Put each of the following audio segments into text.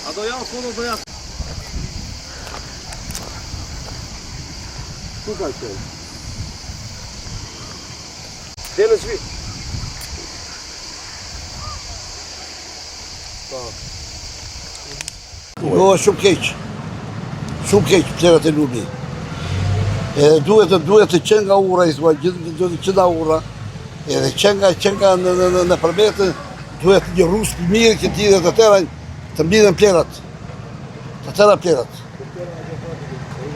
Ato janë foto të janë. Ku ka qenë? Dhe në qvi? Jo, shumë keq. Shumë keq plerat e lumi. Duhet të qenë nga ura, duhet të qenë nga ura. Edhe qenë në përmetë, duhet një rusë për mirë që ti dhe të tëra të mbidhen plerat. Të tëra plerat.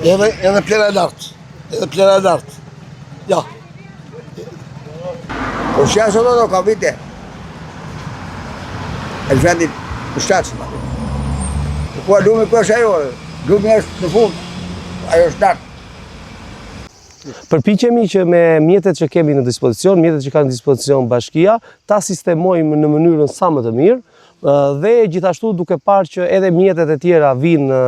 Edhe plera e lartë. Edhe plera e lartë. Ja. Po shja sot do ka vite. E vendit në shtatës. Po lumi për është ajo. Lumi është në fund. Ajo është lartë. Përpiqemi që me mjetet që kemi në dispozicion, mjetet që ka në dispozicion bashkia, ta sistemojmë në mënyrën sa më të mirë, dhe gjithashtu duke parë që edhe mjetet e tjera vinë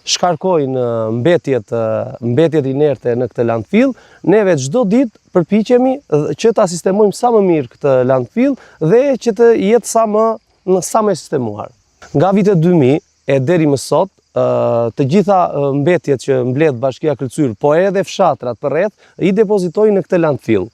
shkarkojnë mbetjet inerte në këtë landfill, neve çdo ditë përpiqemi që ta sistemojmë sa më mirë këtë landfill dhe që të jetë sa më sistemuar. Nga vitet 2000 e deri më sot, të gjitha mbetjet që mbledh Bashkia Kryqëzyr, po edhe fshatrat përreth, i depozitojnë në këtë landfill.